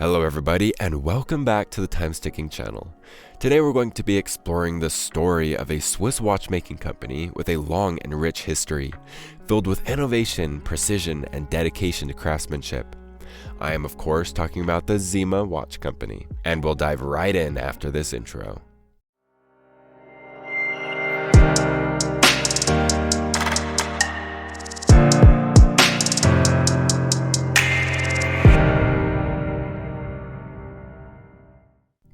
Hello everybody, and welcome back to the Time Sticking channel. Today we're going to be exploring the story of a Swiss watchmaking company with a long and rich history, filled with innovation, precision, and dedication to craftsmanship. I am of course talking about the Cyma Watch Company, and we'll dive right in after this intro.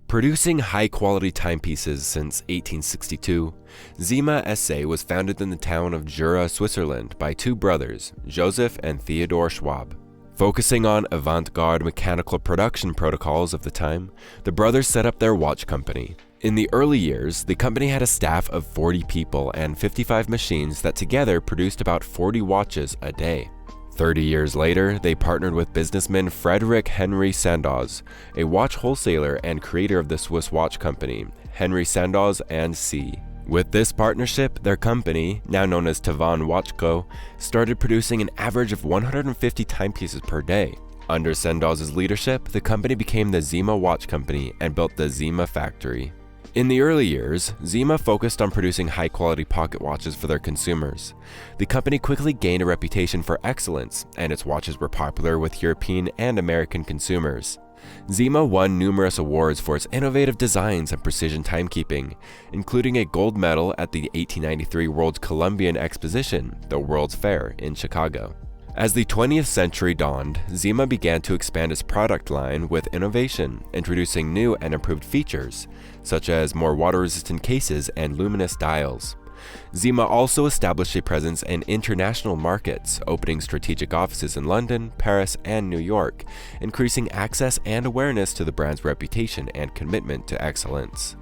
Producing high-quality timepieces since 1862, Cyma SA was founded in the town of Jura, Switzerland by two brothers, Joseph and Theodor Schwab. Focusing on avant-garde mechanical production protocols of the time, the brothers set up their watch company. In the early years, the company had a staff of 40 people and 55 machines that together produced about 40 watches a day. 30 years later, they partnered with businessman Frederick Henry Sandoz, a watch wholesaler and creator of the Swiss watch company, Henry Sandoz & C. With this partnership, their company, now known as Tavan Watch Co., started producing an average of 150 timepieces per day. Under Sandoz's leadership, the company became the Cyma Watch Company and built the Cyma factory. In the early years, Cyma focused on producing high-quality pocket watches for their consumers. The company quickly gained a reputation for excellence, and its watches were popular with European and American consumers. Cyma won numerous awards for its innovative designs and precision timekeeping, including a gold medal at the 1893 World's Columbian Exposition, the World's Fair, in Chicago. As the 20th century dawned, Cyma began to expand its product line with innovation, introducing new and improved features, such as more water-resistant cases and luminous dials. Cyma also established a presence in international markets, opening strategic offices in London, Paris, and New York, increasing access and awareness to the brand's reputation and commitment to excellence.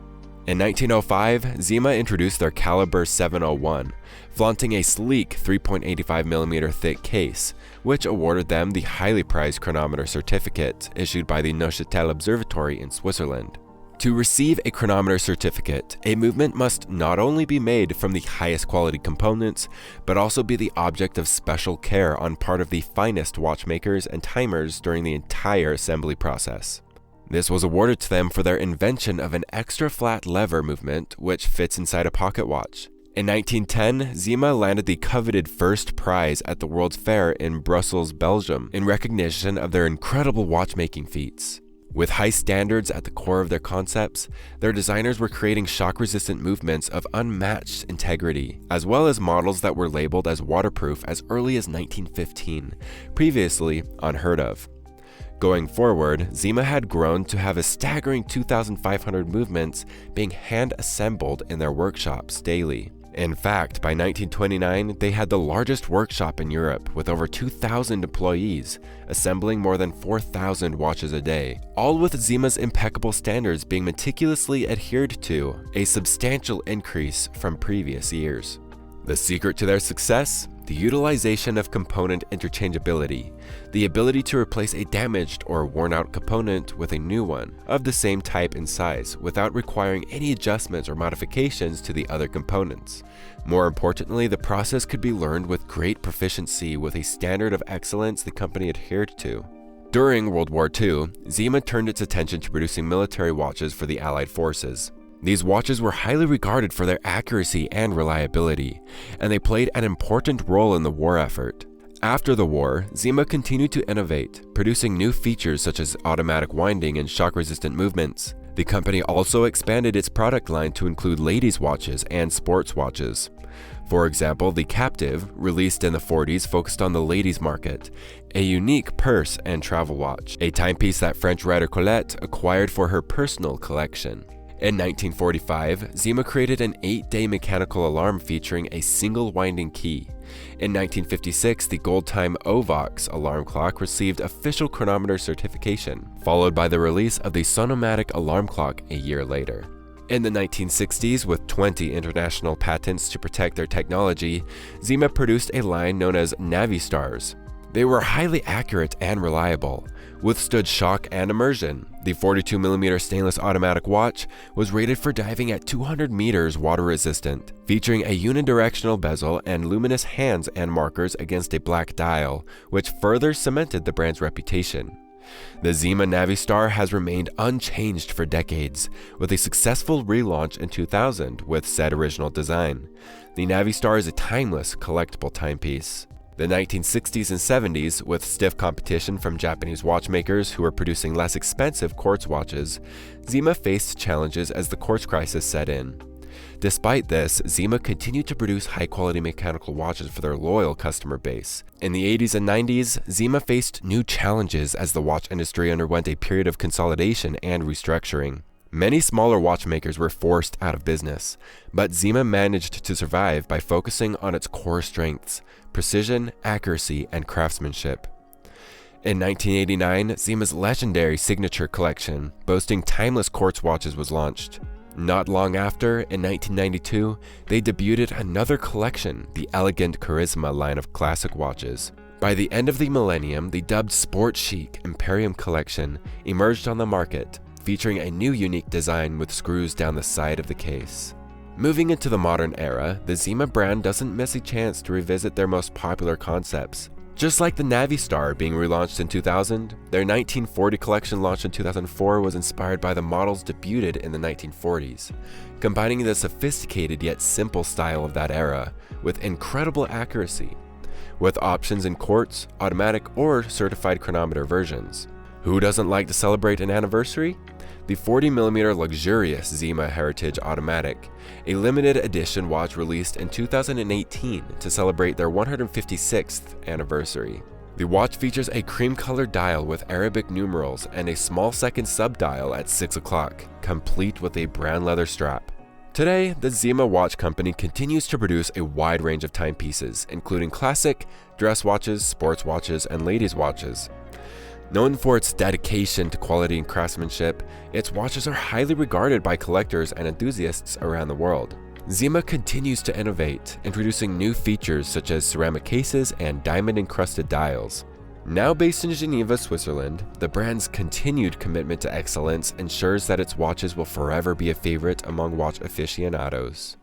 In 1905, Cyma introduced their Caliber 701, flaunting a sleek 3.85mm thick case, which awarded them the highly prized chronometer certificate issued by the Neuchâtel Observatory in Switzerland. To receive a chronometer certificate, a movement must not only be made from the highest quality components, but also be the object of special care on part of the finest watchmakers and timers during the entire assembly process. This was awarded to them for their invention of an extra flat lever movement which fits inside a pocket watch. In 1910, Cyma landed the coveted first prize at the World's Fair in Brussels, Belgium, in recognition of their incredible watchmaking feats. With high standards at the core of their concepts, their designers were creating shock-resistant movements of unmatched integrity, as well as models that were labeled as waterproof as early as 1915, previously unheard of. Going forward, Cyma had grown to have a staggering 2,500 movements being hand-assembled in their workshops daily. In fact, by 1929, they had the largest workshop in Europe with over 2,000 employees, assembling more than 4,000 watches a day, all with Cyma's impeccable standards being meticulously adhered to, a substantial increase from previous years. The secret to their success? The utilization of component interchangeability, the ability to replace a damaged or worn-out component with a new one of the same type and size without requiring any adjustments or modifications to the other components. More importantly, the process could be learned with great proficiency with a standard of excellence the company adhered to. During World War II, Cyma turned its attention to producing military watches for the Allied forces. These watches were highly regarded for their accuracy and reliability, and they played an important role in the war effort. After the war, Cyma continued to innovate, producing new features such as automatic winding and shock-resistant movements. The company also expanded its product line to include ladies' watches and sports watches. For example, the Captive, released in the 40s, focused on the ladies' market, a unique purse and travel watch, a timepiece that French writer Colette acquired for her personal collection. In 1945, Cyma created an 8-day mechanical alarm featuring a single winding key. In 1956, the Goldtime Ovox alarm clock received official chronometer certification, followed by the release of the Sonomatic alarm clock a year later. In the 1960s, with 20 international patents to protect their technology, Cyma produced a line known as Navistars. They were highly accurate and reliable, withstood shock and immersion. The 42mm stainless automatic watch was rated for diving at 200 meters water resistant, featuring a unidirectional bezel and luminous hands and markers against a black dial, which further cemented the brand's reputation. The Cyma Navistar has remained unchanged for decades, with a successful relaunch in 2000 with said original design. The Navistar is a timeless, collectible timepiece. The 1960s and 70s, with stiff competition from Japanese watchmakers who were producing less expensive quartz watches, Cyma faced challenges as the Quartz Crisis set in. Despite this, Cyma continued to produce high-quality mechanical watches for their loyal customer base. In the 80s and 90s, Cyma faced new challenges as the watch industry underwent a period of consolidation and restructuring. Many smaller watchmakers were forced out of business, but Cyma managed to survive by focusing on its core strengths: precision, accuracy, and craftsmanship. In 1989, Cyma's legendary signature collection, boasting timeless quartz watches, was launched. Not long after, in 1992, they debuted another collection, the elegant Charisma line of classic watches. By the end of the millennium, the dubbed Sport Chic Imperium collection emerged on the market, featuring a new unique design with screws down the side of the case. Moving into the modern era, the Cyma brand doesn't miss a chance to revisit their most popular concepts. Just like the Navistar being relaunched in 2000, their 1940 collection launched in 2004 was inspired by the models debuted in the 1940s, combining the sophisticated yet simple style of that era with incredible accuracy, with options in quartz, automatic, or certified chronometer versions. Who doesn't like to celebrate an anniversary? The 40mm luxurious Cyma Heritage Automatic, a limited edition watch released in 2018 to celebrate their 156th anniversary. The watch features a cream-colored dial with Arabic numerals and a small second sub-dial at 6 o'clock, complete with a brown leather strap. Today, the Cyma Watch Company continues to produce a wide range of timepieces, including classic, dress watches, sports watches, and ladies' watches. Known for its dedication to quality and craftsmanship, its watches are highly regarded by collectors and enthusiasts around the world. Cyma continues to innovate, introducing new features such as ceramic cases and diamond-encrusted dials. Now based in Geneva, Switzerland, the brand's continued commitment to excellence ensures that its watches will forever be a favorite among watch aficionados.